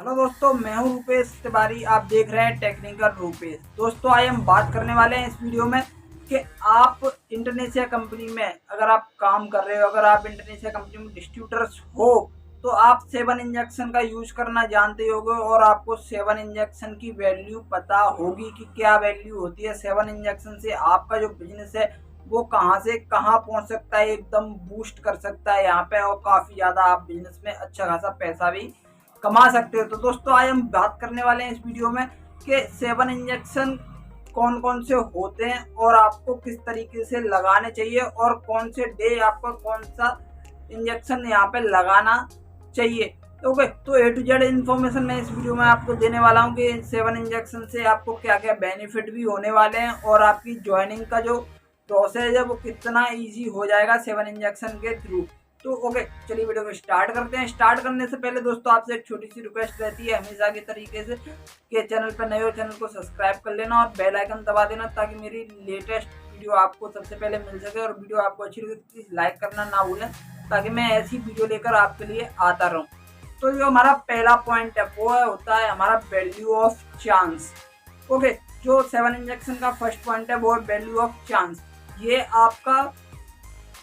Hello दोस्तों, मैं हूं रूपेश तिवारी। आप देख रहे हैं टेक्निकल रूपेश। दोस्तों, आज हम बात करने वाले हैं इस वीडियो में कि आप इंडोनेशिया कंपनी में अगर आप काम कर रहे हो, अगर आप इंडोनेशिया कंपनी में डिस्ट्रीब्यूटर्स हो, तो आप 7 इंजेक्शन का यूज करना जानते होगे और आपको 7 इंजेक्शन की वैल्यू पता होगी कि क्या वैल्यू होती है। 7 इंजेक्शन से आपका जो बिजनेस है वो कहाँ से कहाँ पहुंच सकता है, एकदम बूस्ट कर सकता है यहाँ पे, और काफी ज्यादा आप बिजनेस में अच्छा खासा पैसा भी कमा सकते हो। तो दोस्तों, आज हम बात करने वाले हैं इस वीडियो में कि 7 इंजेक्शन कौन कौन से होते हैं और आपको किस तरीके से लगाने चाहिए और कौन से डे आपको कौन सा इंजेक्शन यहाँ पे लगाना चाहिए। ओके, तो ए टू जेड इन्फॉर्मेशन मैं इस वीडियो में आपको देने वाला हूँ कि 7 इंजेक्शन से आपको क्या क्या बेनिफिट भी होने वाले हैं और आपकी ज्वाइनिंग का जो प्रोसेस है वो कितना ईजी हो जाएगा 7 इंजेक्शन के थ्रू। तो ओके, चलिए वीडियो को स्टार्ट करते हैं। स्टार्ट करने से पहले दोस्तों आपसे एक छोटी सी रिक्वेस्ट रहती है हमेशा के तरीके से कि चैनल पर नए हो चैनल को सब्सक्राइब कर लेना और बेल आइकन दबा देना ताकि मेरी लेटेस्ट वीडियो आपको सबसे पहले मिल सके। और वीडियो आपको अच्छी लगे तो प्लीज़ लाइक करना ना भूलें ताकि मैं ऐसी वीडियो लेकर आपके लिए आता रहूँ। तो जो हमारा पहला पॉइंट है वो होता है हमारा वैल्यू ऑफ चांस। ओके, जो 7 इंजेक्शन का फर्स्ट पॉइंट है वो है वैल्यू ऑफ चांस। ये आपका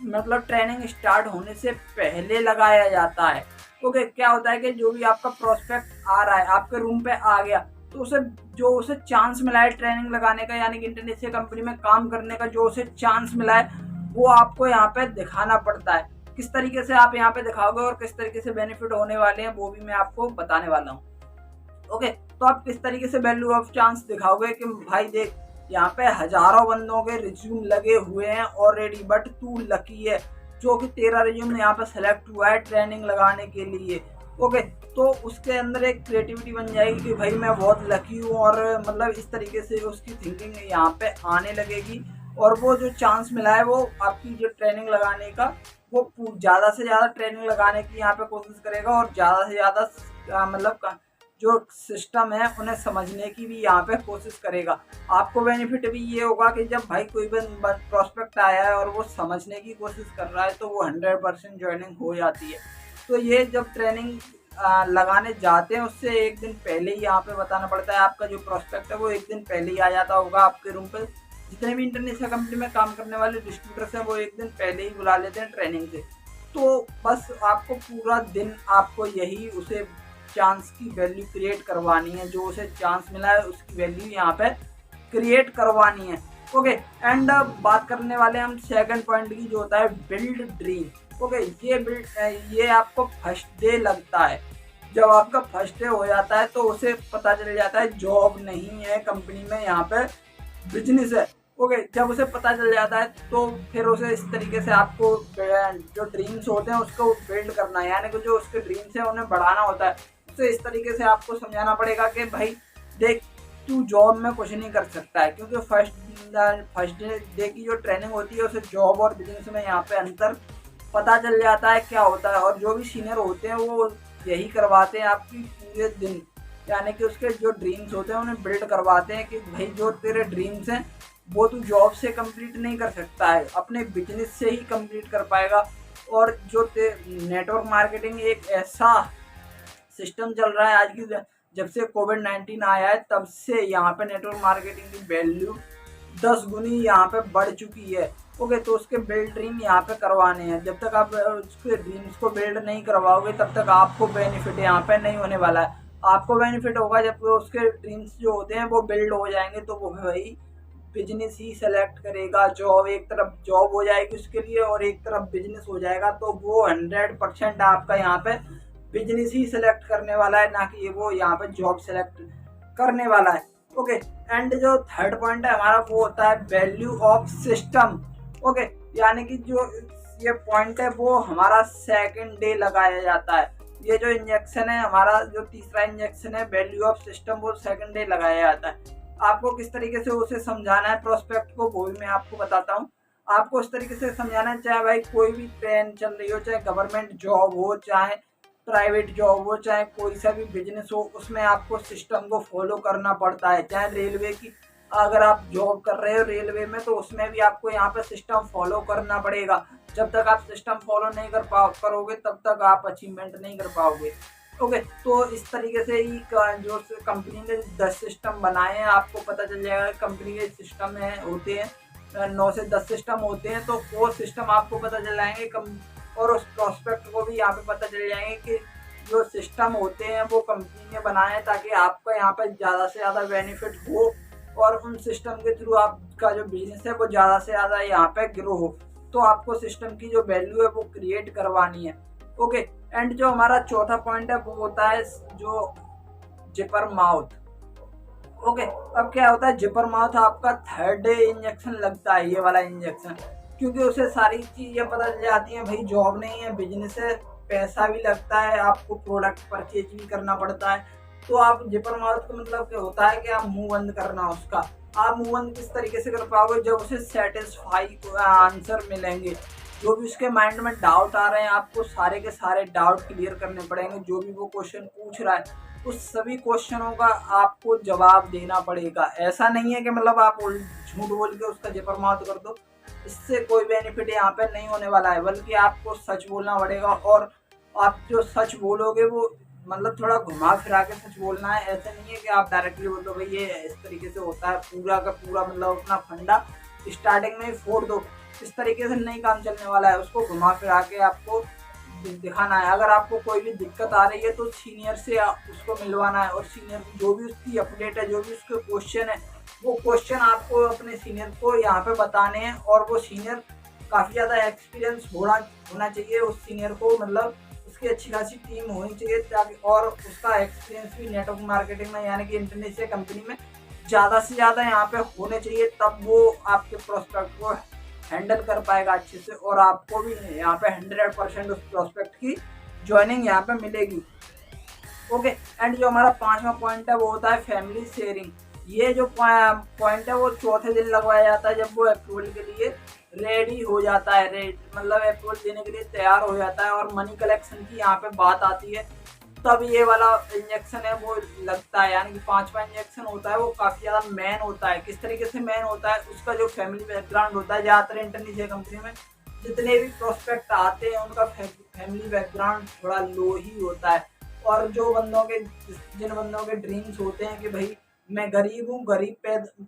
मतलब ट्रेनिंग स्टार्ट होने से पहले लगाया जाता है। ओके, क्या होता है कि जो भी आपका प्रोस्पेक्ट आ रहा है आपके रूम पे आ गया, तो उसे चांस मिला है ट्रेनिंग लगाने का, यानी कि इंडोनेशिया कंपनी में काम करने का जो उसे चांस मिला है वो आपको यहाँ पे दिखाना पड़ता है। किस तरीके से आप यहाँ पे दिखाओगे और किस तरीके से बेनिफिट होने वाले हैं वो भी मैं आपको बताने वाला हूँ। ओके, तो आप किस तरीके से वैल्यू ऑफ चांस दिखाओगे कि भाई देख, यहाँ पे हजारों बंदों के रिज्यूम लगे हुए हैं ऑलरेडी, बट तू लकी है जो कि तेरा रिज्यूम यहाँ पे सेलेक्ट हुआ है ट्रेनिंग लगाने के लिए। ओके, तो उसके अंदर एक क्रिएटिविटी बन जाएगी कि भाई मैं बहुत लकी हूँ, और मतलब इस तरीके से उसकी थिंकिंग यहाँ पे आने लगेगी और वो जो चांस मिला है वो आपकी जो ट्रेनिंग लगाने का वो ज़्यादा से ज़्यादा ट्रेनिंग लगाने की यहाँ पे कोशिश करेगा और ज़्यादा से ज़्यादा मतलब जो सिस्टम है उन्हें समझने की भी यहाँ पे कोशिश करेगा। आपको बेनिफिट भी ये होगा कि जब भाई कोई भी प्रोस्पेक्ट आया है और वो समझने की कोशिश कर रहा है तो वो 100% ज्वाइनिंग हो जाती है। तो ये जब ट्रेनिंग लगाने जाते हैं उससे एक दिन पहले ही यहाँ पे बताना पड़ता है। आपका जो प्रोस्पेक्ट है वो एक दिन पहले ही आ जाता होगा आपके रूम पे। जितने भी इंटरनेशनल कंपनी में काम करने वाले डिस्ट्रीब्यूटर्स हैं वो एक दिन पहले ही बुला लेते हैं ट्रेनिंग से। तो बस आपको पूरा दिन आपको यही उसे चांस की वैल्यू क्रिएट करवानी है, जो उसे चांस मिला है उसकी वैल्यू यहाँ पे क्रिएट करवानी है। ओके, एंड बात करने वाले हम सेकंड पॉइंट की जो होता है बिल्ड ड्रीम। ओके, ये आपको फर्स्ट डे लगता है। जब आपका फर्स्ट डे हो जाता है तो उसे पता चल जाता है जॉब नहीं है कंपनी में, यहाँ पे बिजनेस है। ओके, जब उसे पता चल जाता है तो फिर उसे इस तरीके से आपको जो ड्रीम्स होते हैं उसको बिल्ड करना है, यानी कि जो उसके ड्रीम्स है उन्हें बढ़ाना होता है। उसे इस तरीके से आपको समझाना पड़ेगा कि भाई देख, तू जॉब में कुछ नहीं कर सकता है, क्योंकि फर्स्ट डे की जो ट्रेनिंग होती है उसे जॉब और बिजनेस में यहाँ पे अंतर पता चल जाता है क्या होता है। और जो भी सीनियर होते हैं वो यही करवाते हैं आपकी पूरे दिन, यानी कि उसके जो ड्रीम्स होते हैं उन्हें बिल्ड करवाते हैं कि भाई जो तेरे ड्रीम्स हैं वो तू जॉब से कंप्लीट नहीं कर सकता है, अपने बिजनेस से ही कंप्लीट कर पाएगा। और जो नेटवर्क मार्केटिंग एक ऐसा सिस्टम चल रहा है आज की, जब से कोविड-19 आया है तब से यहाँ पे नेटवर्क मार्केटिंग की वैल्यू 10 गुनी यहाँ पे बढ़ चुकी है। ओके, तो उसके बिल्ड ड्रीम यहाँ पे करवाने हैं। जब तक आप उसके ड्रीम्स को बिल्ड नहीं करवाओगे तब तक आपको बेनिफिट यहाँ पे नहीं होने वाला है। आपको बेनिफिट होगा जब उसके ड्रीम्स जो होते हैं वो बिल्ड हो जाएंगे, तो वो भाई बिजनेस ही सेलेक्ट करेगा। जॉब एक तरफ जॉब हो जाएगी उसके लिए और एक तरफ बिजनेस हो जाएगा, तो वो 100% आपका यहाँ पे बिजनेस ही सिलेक्ट करने वाला है, ना कि वो यहाँ पे जॉब सिलेक्ट करने वाला है। ओके, एंड जो थर्ड पॉइंट है हमारा वो होता है वैल्यू ऑफ सिस्टम। ओके, यानी कि जो ये पॉइंट है वो हमारा सेकंड डे लगाया जाता है। ये जो इंजेक्शन है हमारा, जो तीसरा इंजेक्शन है वैल्यू ऑफ सिस्टम, वो सेकंड डे लगाया जाता है। आपको किस तरीके से उसे समझाना है प्रोस्पेक्ट को वो भी मैं आपको बताता हूँ। आपको उस तरीके से समझाना है, चाहे भाई कोई भी ट्रेन चल रही हो, चाहे गवर्नमेंट जॉब हो, चाहे प्राइवेट जॉब हो, चाहे कोई सा भी बिजनेस हो, उसमें आपको सिस्टम को फॉलो करना पड़ता है। चाहे रेलवे की अगर आप जॉब कर रहे हो रेलवे में, तो उसमें भी आपको यहाँ पे सिस्टम फॉलो करना पड़ेगा। जब तक आप सिस्टम फॉलो नहीं करोगे तब तक आप अचीवमेंट नहीं कर पाओगे। ओके, तो इस तरीके से ही जो कंपनी ने 10 सिस्टम बनाए हैं, आपको पता चल जाएगा कंपनी के सिस्टम है होते हैं 9 से 10 सिस्टम होते हैं, तो वो सिस्टम आपको पता चल जाएंगे और उस प्रोस्पेक्ट को भी यहाँ पे पता चल जाएंगे कि जो सिस्टम होते हैं वो कंपनी ने बनाए हैं ताकि आपका यहाँ पे ज़्यादा से ज़्यादा बेनिफिट हो और उन सिस्टम के थ्रू आपका जो बिजनेस है वो ज़्यादा से ज़्यादा यहाँ पे ग्रो हो। तो आपको सिस्टम की जो वैल्यू है वो क्रिएट करवानी है। ओके, एंड जो हमारा चौथा पॉइंट है वो होता है जो जिपर माउथ। ओके, अब क्या होता है, जिपर माउथ आपका थर्ड डे इंजेक्शन लगता है, ये वाला इंजेक्शन, क्योंकि उसे सारी चीजें पता चल जाती हैं, भाई जॉब नहीं है, बिजनेस है, पैसा भी लगता है, आपको प्रोडक्ट परचेज भी करना पड़ता है। तो आप जिपर माउथ का मतलब क्या होता है कि आप मुंह बंद करना उसका। आप मुंह बंद किस तरीके से कर पाओगे, जब उसे सेटिस्फाई आंसर मिलेंगे, जो भी उसके माइंड में डाउट आ रहे हैं आपको सारे के सारे डाउट क्लियर करने पड़ेंगे। जो भी वो क्वेश्चन पूछ रहा है उस सभी क्वेश्चनों का आपको जवाब देना पड़ेगा। ऐसा नहीं है कि मतलब आप झूठ बोल के उसका जेपर माउथ कर दो, इससे कोई बेनिफिट यहाँ पे नहीं होने वाला है, बल्कि आपको सच बोलना पड़ेगा। और आप जो सच बोलोगे वो मतलब थोड़ा घुमा फिरा के सच बोलना है। ऐसा नहीं है कि आप डायरेक्टली बोल दो भाई ये इस तरीके से होता है, पूरा का पूरा मतलब अपना फंडा स्टार्टिंग में ही फोड़ दो। इस तरीके से नहीं काम चलने वाला है, उसको घुमा फिरा के आपको दिखाना है। अगर आपको कोई भी दिक्कत आ रही है तो सीनियर से उसको मिलवाना है, और सीनियर जो भी उसकी अपडेट है, जो भी उसके क्वेश्चन है, वो क्वेश्चन आपको अपने सीनियर को यहाँ पे बताने हैं। और वो सीनियर काफ़ी ज़्यादा एक्सपीरियंस होना चाहिए उस सीनियर को, मतलब उसकी अच्छी खासी टीम होनी चाहिए ताकि, और उसका एक्सपीरियंस भी नेटवर्क मार्केटिंग में यानी कि इंटरनेशनल कंपनी में ज़्यादा से ज़्यादा यहाँ पे होने चाहिए, तब वो आपके प्रोस्पेक्ट को हैंडल कर पाएगा अच्छे से, और आपको भी यहाँ पे 100% उस प्रोस्पेक्ट की ज्वाइनिंग यहाँ पे मिलेगी। ओके, एंड जो हमारा पांचवा पॉइंट है वो होता है फैमिली शेयरिंग। ये जो पॉइंट है वो चौथे दिन लगवाया जाता है, जब वो अप्रूवल के लिए रेडी हो जाता है, मतलब अप्रूवल देने के लिए तैयार हो जाता है और मनी कलेक्शन की यहाँ पे बात आती है, तब ये वाला इंजेक्शन है वो लगता है। यानी कि पांचवा इंजेक्शन होता है वो काफ़ी ज़्यादा मैन होता है। किस तरीके से मैन होता है, उसका जो फैमिली बैकग्राउंड होता है, ज़्यादातर इंटरनेशनल कंपनी में जितने भी प्रोस्पेक्ट आते हैं उनका फैमिली बैकग्राउंड थोड़ा लो ही होता है। और जो जिन बंदों के ड्रीम्स होते हैं कि भाई मैं गरीब हूँ, गरीब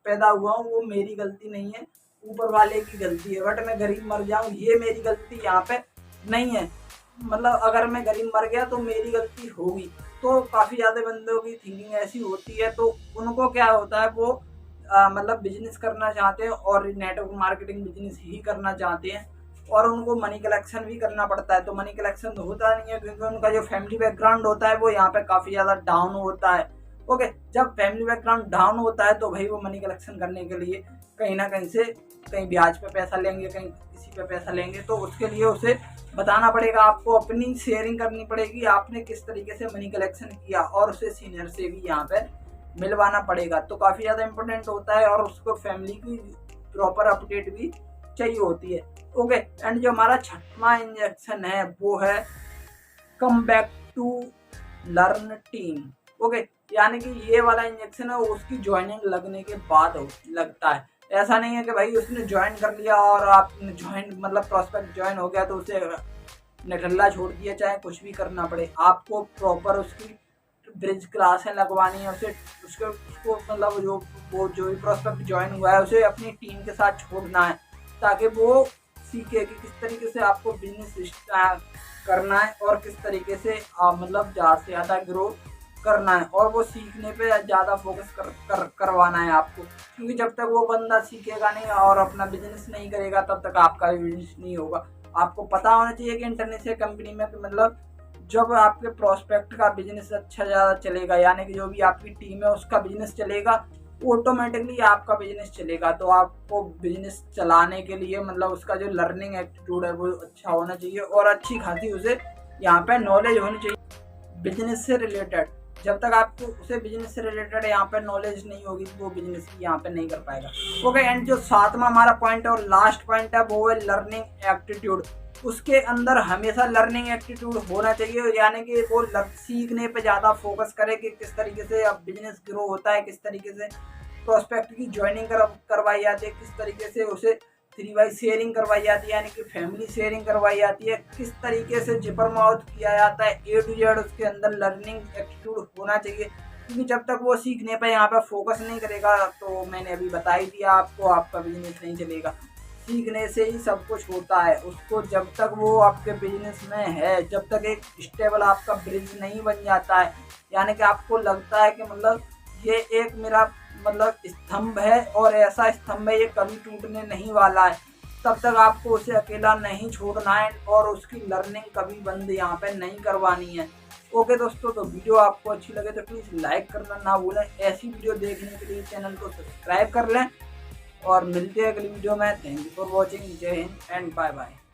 पैदा हुआ हूँ, वो मेरी गलती नहीं है, ऊपर वाले की गलती है, बट मैं गरीब मर जाऊँ ये मेरी गलती यहाँ पे नहीं है, मतलब अगर मैं गरीब मर गया तो मेरी गलती होगी। तो काफ़ी ज़्यादा बंदों की थिंकिंग ऐसी होती है, तो उनको क्या होता है, वो मतलब बिजनेस करना चाहते हैं और नेटवर्क मार्केटिंग बिजनेस ही करना चाहते हैं, और उनको मनी कलेक्शन भी करना पड़ता है। तो मनी कलेक्शन तो होता नहीं है क्योंकि उनका जो फैमिली बैकग्राउंड होता है वो यहाँ पे काफ़ी ज़्यादा डाउन होता है। ओके, जब फैमिली बैकग्राउंड डाउन होता है तो भाई वो मनी कलेक्शन करने के लिए कहीं ना कहीं से कहीं ब्याज पे पैसा लेंगे, कहीं किसी पे पैसा लेंगे, तो उसके लिए उसे बताना पड़ेगा, आपको अपनी शेयरिंग करनी पड़ेगी, आपने किस तरीके से मनी कलेक्शन किया, और उसे सीनियर से भी यहाँ पे मिलवाना पड़ेगा। तो काफ़ी ज़्यादा इंपॉर्टेंट होता है, और उसको फैमिली की प्रॉपर अपडेट भी चाहिए होती है। ओके, एंड जो हमारा छठवां इंजेक्शन है वो है come back to learn team. Okay, यानी कि ये वाला इंजेक्शन है उसकी ज्वाइनिंग लगने के बाद लगता है। ऐसा नहीं है कि भाई उसने ज्वाइन कर लिया और आपने ज्वाइन मतलब प्रोस्पेक्ट ज्वाइन हो गया तो उसे निठल्ला छोड़ दिया, चाहे कुछ भी करना पड़े, आपको प्रॉपर उसकी ब्रिज क्लासें लगवानी है, उसको मतलब जो भी प्रोस्पेक्ट ज्वाइन हुआ है उसे अपनी टीम के साथ छोड़ना है, ताकि वो सीखे कि किस तरीके से आपको बिजनेस करना है और किस तरीके से मतलब ज़्यादा से ज़्यादा ग्रो करना है, और वो सीखने पे ज़्यादा फोकस करवाना है आपको। क्योंकि जब तक वो बंदा सीखेगा नहीं और अपना बिजनेस नहीं करेगा तब तक आपका बिजनेस नहीं होगा। आपको पता होना चाहिए कि इंटरनेशनल कंपनी में मतलब जब आपके प्रोस्पेक्ट का बिजनेस अच्छा ज़्यादा चलेगा, यानी कि जो भी आपकी टीम है उसका बिजनेस चलेगा, ऑटोमेटिकली आपका बिजनेस चलेगा। तो आपको बिजनेस चलाने के लिए मतलब उसका जो लर्निंग एटीट्यूड है वो अच्छा होना चाहिए, और अच्छी खासी उसे यहाँ पे नॉलेज होनी चाहिए बिजनेस से रिलेटेड। जब तक आपको उसे बिजनेस से रिलेटेड यहाँ पे नॉलेज नहीं होगी तो वो बिजनेस यहाँ पे नहीं कर पाएगा। ओके, एंड जो सातवां हमारा पॉइंट है और लास्ट पॉइंट है वो है लर्निंग एप्टीट्यूड। उसके अंदर हमेशा लर्निंग एप्टीट्यूड होना चाहिए, यानी कि वो सीखने पे ज़्यादा फोकस करे कि किस तरीके से अब बिजनेस ग्रो होता है, किस तरीके से प्रोस्पेक्ट की ज्वाइनिंग करवाई जाती है, किस तरीके से उसे 3 बाई शेयरिंग करवाई जाती है, यानी कि फैमिली शेयरिंग करवाई जाती है, किस तरीके से जिपर माउथ किया जाता है, ए टू जेड उसके अंदर लर्निंग एटीट्यूड होना चाहिए। क्योंकि जब तक वो सीखने पर यहाँ पर फोकस नहीं करेगा, तो मैंने अभी बता ही दिया आपको, आपका बिजनेस नहीं चलेगा। सीखने से ही सब कुछ होता है। उसको जब तक वो आपके बिजनेस में है, जब तक एक स्टेबल आपका ब्रिज नहीं बन जाता है, यानी कि आपको लगता है कि मतलब ये एक मेरा मतलब स्तंभ है और ऐसा स्तंभ है, ये कभी टूटने नहीं वाला है, तब तक आपको उसे अकेला नहीं छोड़ना है और उसकी लर्निंग कभी बंद यहाँ पे नहीं करवानी है। ओके दोस्तों, तो वीडियो आपको अच्छी लगे तो प्लीज़ लाइक करना ना भूलें। ऐसी वीडियो देखने के लिए चैनल को सब्सक्राइब कर लें और मिलते हैं अगली वीडियो में। Thank you for watching. जय हिंद एंड बाय बाय।